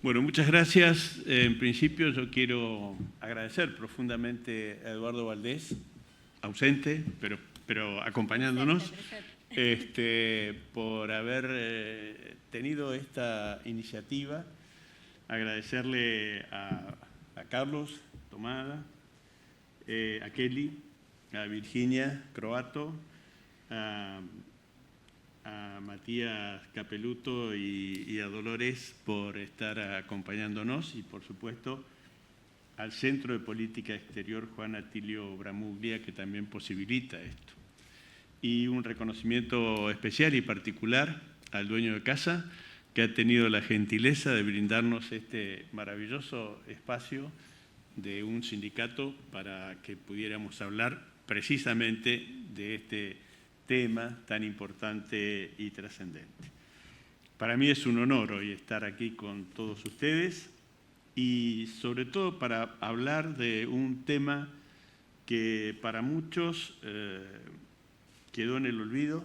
Bueno, muchas gracias. En principio yo quiero agradecer profundamente a Eduardo Valdés, ausente, pero acompañándonos, por haber tenido esta iniciativa. Agradecerle a Carlos Tomada, a Kelly, a Virginia Croato, a Matías Capeluto y a Dolores por estar acompañándonos y, por supuesto, al Centro de Política Exterior Juan Atilio Bramuglia, que también posibilita esto. Y un reconocimiento especial y particular al dueño de casa, que ha tenido la gentileza de brindarnos este maravilloso espacio de un sindicato para que pudiéramos hablar precisamente de este tema tan importante y trascendente. Para mí es un honor hoy estar aquí con todos ustedes y sobre todo para hablar de un tema que para muchos quedó en el olvido,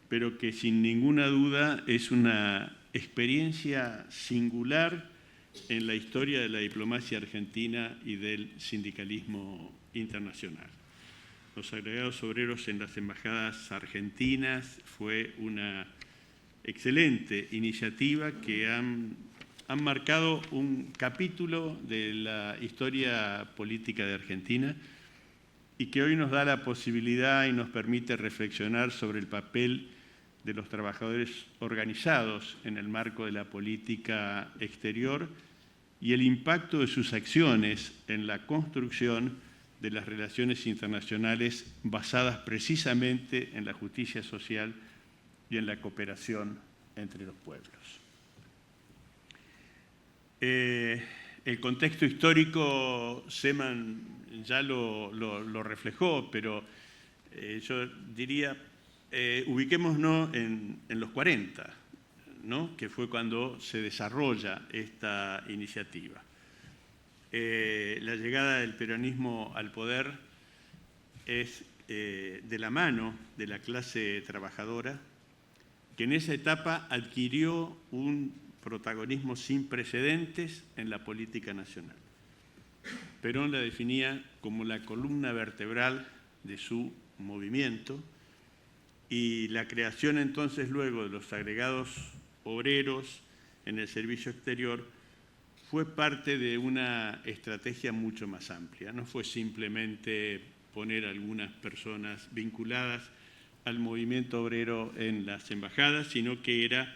pero que sin ninguna duda es una experiencia singular en la historia de la diplomacia argentina y del sindicalismo internacional. Los agregados obreros en las embajadas argentinas fue una excelente iniciativa que han marcado un capítulo de la historia política de Argentina y que hoy nos da la posibilidad y nos permite reflexionar sobre el papel de los trabajadores organizados en el marco de la política exterior y el impacto de sus acciones en la construcción de las relaciones internacionales basadas precisamente en la justicia social y en la cooperación entre los pueblos. El contexto histórico, Seman ya lo reflejó, pero yo diría, ubiquémonos en los 40, ¿no? Que fue cuando se desarrolla esta iniciativa. La llegada del peronismo al poder es de la mano de la clase trabajadora, que en esa etapa adquirió un protagonismo sin precedentes en la política nacional. Perón la definía como la columna vertebral de su movimiento y la creación entonces luego de los agregados obreros en el servicio exterior fue parte de una estrategia mucho más amplia. No fue simplemente poner a algunas personas vinculadas al movimiento obrero en las embajadas, sino que era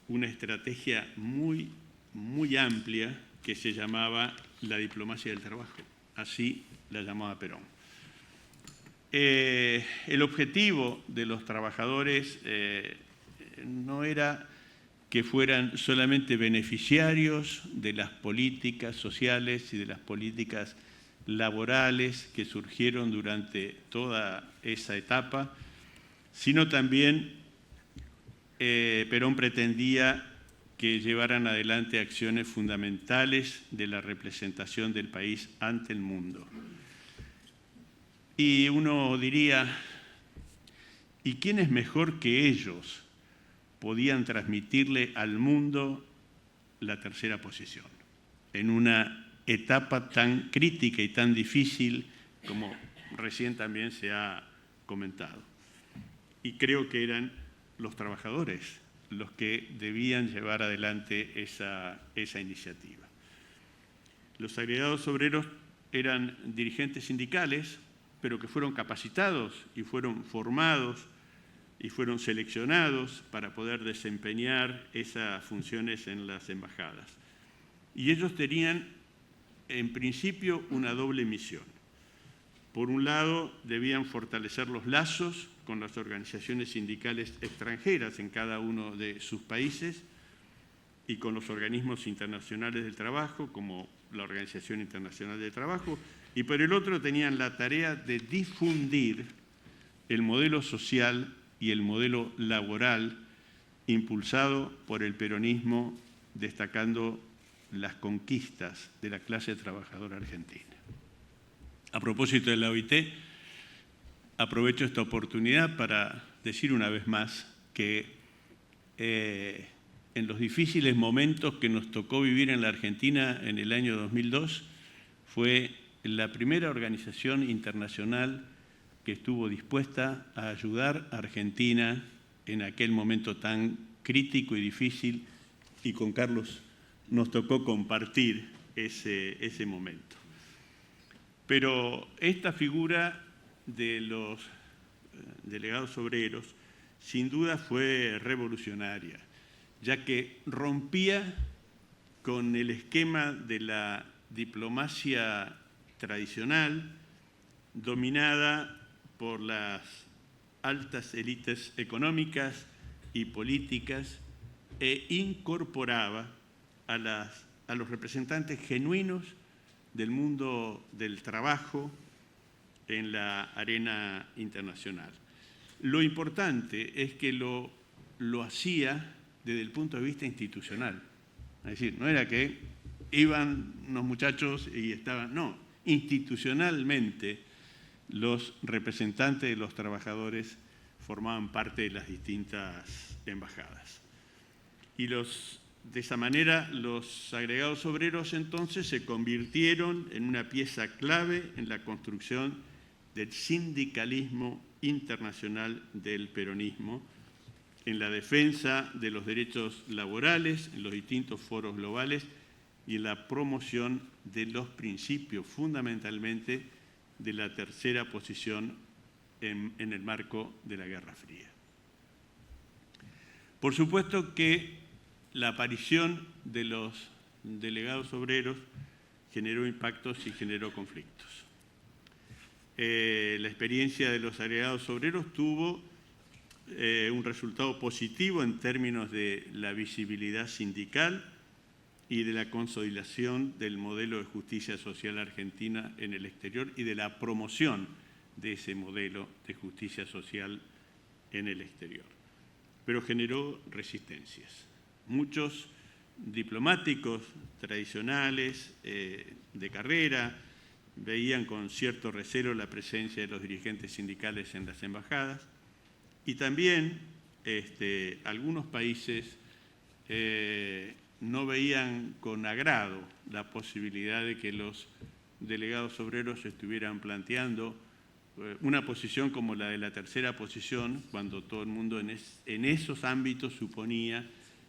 una estrategia muy, muy amplia que se llamaba la diplomacia del trabajo. Así la llamaba Perón. El objetivo de los trabajadores no era que fueran solamente beneficiarios de las políticas sociales y de las políticas laborales que surgieron durante toda esa etapa, sino también Perón pretendía que llevaran adelante acciones fundamentales de la representación del país ante el mundo. Y uno diría, ¿y quién es mejor que ellos podían transmitirle al mundo la tercera posición en una etapa tan crítica y tan difícil como recién también se ha comentado? Y creo que eran los trabajadores los que debían llevar adelante esa iniciativa. Los agregados obreros eran dirigentes sindicales, pero que fueron capacitados y fueron formados y fueron seleccionados para poder desempeñar esas funciones en las embajadas. Y ellos tenían, en principio, una doble misión. Por un lado, debían fortalecer los lazos con las organizaciones sindicales extranjeras en cada uno de sus países y con los organismos internacionales del trabajo, como la Organización Internacional del Trabajo, y por el otro tenían la tarea de difundir el modelo social y el modelo laboral impulsado por el peronismo, destacando las conquistas de la clase trabajadora argentina. A propósito de la OIT, aprovecho esta oportunidad para decir una vez más que en los difíciles momentos que nos tocó vivir en la Argentina en el año 2002, fue la primera organización internacional que estuvo dispuesta a ayudar a Argentina en aquel momento tan crítico y difícil, y con Carlos nos tocó compartir ese momento. Pero esta figura de los delegados obreros sin duda fue revolucionaria, ya que rompía con el esquema de la diplomacia tradicional dominada por las altas élites económicas y políticas e incorporaba a los representantes genuinos del mundo del trabajo en la arena internacional. Lo importante es que lo hacía desde el punto de vista institucional. Es decir, no era que iban unos muchachos y estaban, no, institucionalmente los representantes de los trabajadores formaban parte de las distintas embajadas. Y de esa manera los agregados obreros entonces se convirtieron en una pieza clave en la construcción del sindicalismo internacional del peronismo, en la defensa de los derechos laborales en los distintos foros globales y en la promoción de los principios fundamentalmente de la tercera posición en el marco de la Guerra Fría. Por supuesto que la aparición de los delegados obreros generó impactos y generó conflictos. La experiencia de los agregados obreros tuvo un resultado positivo en términos de la visibilidad sindical y de la consolidación del modelo de justicia social argentina en el exterior y de la promoción de ese modelo de justicia social en el exterior. Pero generó resistencias. Muchos diplomáticos tradicionales de carrera veían con cierto recelo la presencia de los dirigentes sindicales en las embajadas y también algunos países no veían con agrado la posibilidad de que los delegados obreros estuvieran planteando una posición como la de la tercera posición, cuando todo el mundo en esos ámbitos suponía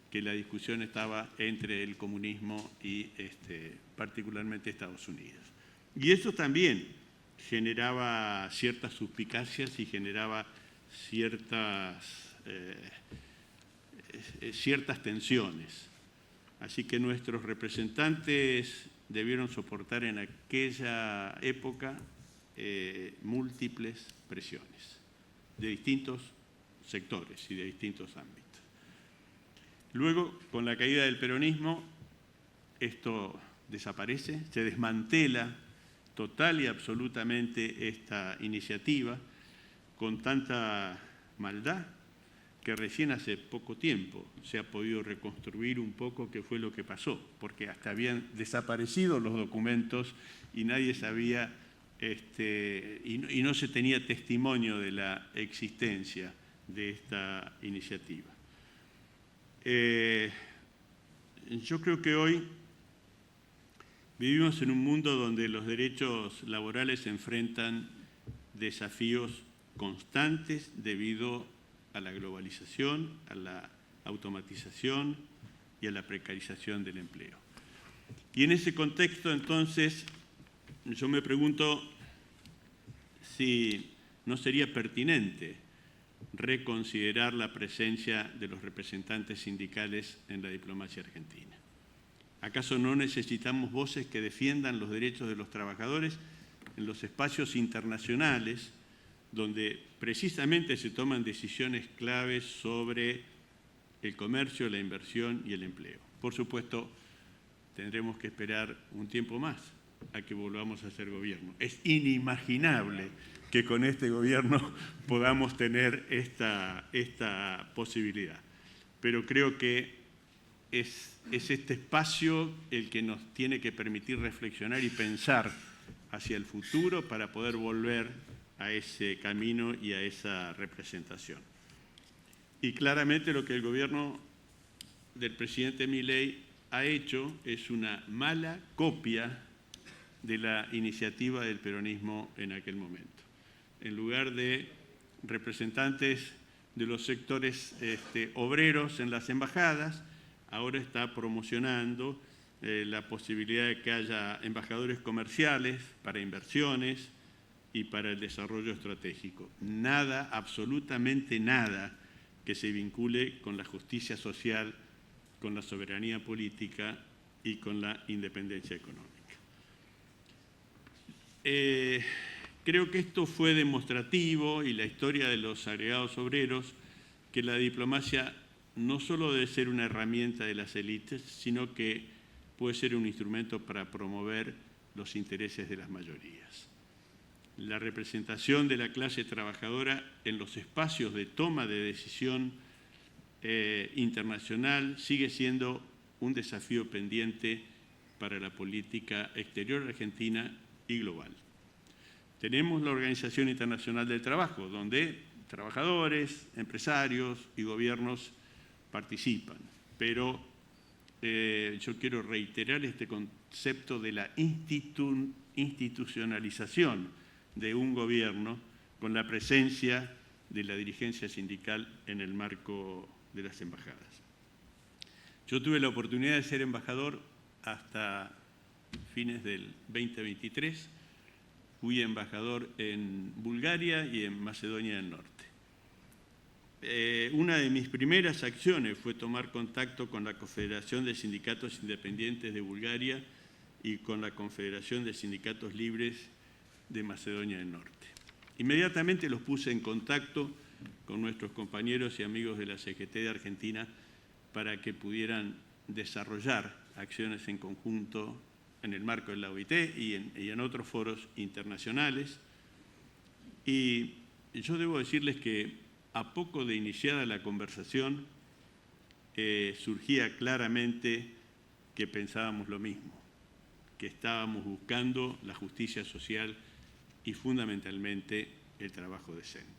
que la discusión estaba entre el comunismo y particularmente Estados Unidos. Y eso también generaba ciertas suspicacias y generaba ciertas tensiones. Así que nuestros representantes debieron soportar en aquella época múltiples presiones de distintos sectores y de distintos ámbitos. Luego, con la caída del peronismo, esto desaparece, se desmantela total y absolutamente esta iniciativa con tanta maldad que recién hace poco tiempo se ha podido reconstruir un poco qué fue lo que pasó, porque hasta habían desaparecido los documentos y nadie sabía y no se tenía testimonio de la existencia de esta iniciativa. Yo creo que hoy vivimos en un mundo donde los derechos laborales enfrentan desafíos constantes debido a la globalización, a la automatización y a la precarización del empleo. Y en ese contexto, entonces, yo me pregunto si no sería pertinente reconsiderar la presencia de los representantes sindicales en la diplomacia argentina. ¿Acaso no necesitamos voces que defiendan los derechos de los trabajadores en los espacios internacionales donde precisamente se toman decisiones claves sobre el comercio, la inversión y el empleo? Por supuesto, tendremos que esperar un tiempo más a que volvamos a ser gobierno. Es inimaginable que con este gobierno podamos tener esta posibilidad. Pero creo que es este espacio el que nos tiene que permitir reflexionar y pensar hacia el futuro para poder volver a ese camino y a esa representación. Y claramente lo que el gobierno del presidente Milei ha hecho es una mala copia de la iniciativa del peronismo en aquel momento. En lugar de representantes de los sectores obreros en las embajadas, ahora está promocionando la posibilidad de que haya embajadores comerciales para inversiones y para el desarrollo estratégico. Nada, absolutamente nada, que se vincule con la justicia social, con la soberanía política y con la independencia económica. Creo que esto fue demostrativo, y la historia de los agregados obreros, que la diplomacia no solo debe ser una herramienta de las élites, sino que puede ser un instrumento para promover los intereses de las mayorías. La representación de la clase trabajadora en los espacios de toma de decisión internacional sigue siendo un desafío pendiente para la política exterior argentina y global. Tenemos la Organización Internacional del Trabajo, donde trabajadores, empresarios y gobiernos participan, pero yo quiero reiterar este concepto de la institucionalización de un gobierno con la presencia de la dirigencia sindical en el marco de las embajadas. Yo tuve la oportunidad de ser embajador hasta fines del 2023. Fui embajador en Bulgaria y en Macedonia del Norte. Una de mis primeras acciones fue tomar contacto con la Confederación de Sindicatos Independientes de Bulgaria y con la Confederación de Sindicatos Libres de Macedonia del Norte. Inmediatamente los puse en contacto con nuestros compañeros y amigos de la CGT de Argentina para que pudieran desarrollar acciones en conjunto en el marco de la OIT y en otros foros internacionales. Y yo debo decirles que a poco de iniciada la conversación surgía claramente que pensábamos lo mismo, que estábamos buscando la justicia social y fundamentalmente el trabajo decente.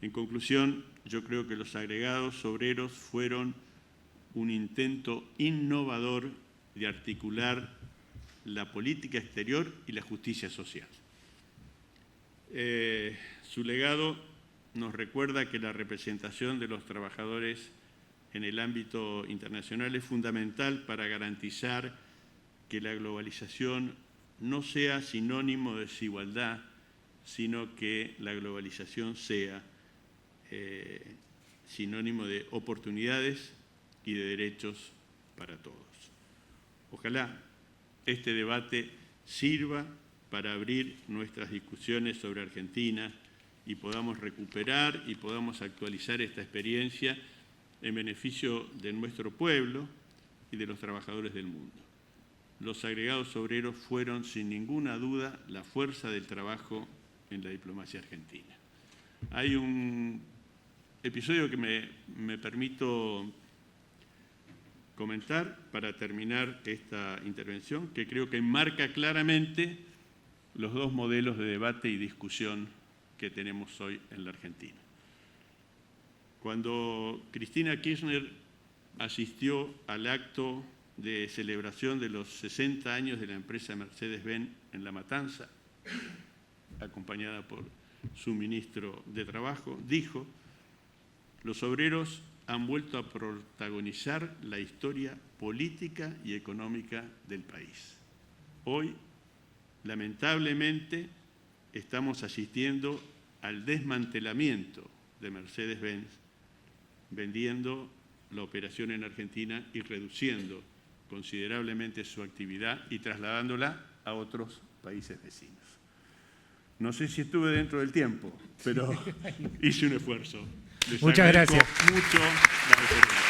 En conclusión, yo creo que los agregados obreros fueron un intento innovador de articular la política exterior y la justicia social. Su legado nos recuerda que la representación de los trabajadores en el ámbito internacional es fundamental para garantizar que la globalización no sea sinónimo de desigualdad, sino que la globalización sea sinónimo de oportunidades y de derechos para todos. Ojalá este debate sirva para abrir nuestras discusiones sobre Argentina y podamos recuperar y podamos actualizar esta experiencia en beneficio de nuestro pueblo y de los trabajadores del mundo. Los agregados obreros fueron, sin ninguna duda, la fuerza del trabajo en la diplomacia argentina. Hay un episodio que me permito comentar para terminar esta intervención, que creo que enmarca claramente los dos modelos de debate y discusión que tenemos hoy en la Argentina. Cuando Cristina Kirchner asistió al acto de celebración de los 60 años de la empresa Mercedes-Benz en La Matanza, acompañada por su ministro de Trabajo, dijo: los obreros han vuelto a protagonizar la historia política y económica del país. Hoy, lamentablemente, estamos asistiendo al desmantelamiento de Mercedes-Benz, vendiendo la operación en Argentina y reduciendo considerablemente su actividad y trasladándola a otros países vecinos. No sé si estuve dentro del tiempo, pero hice un esfuerzo. Les Muchas gracias. Mucho la referencia.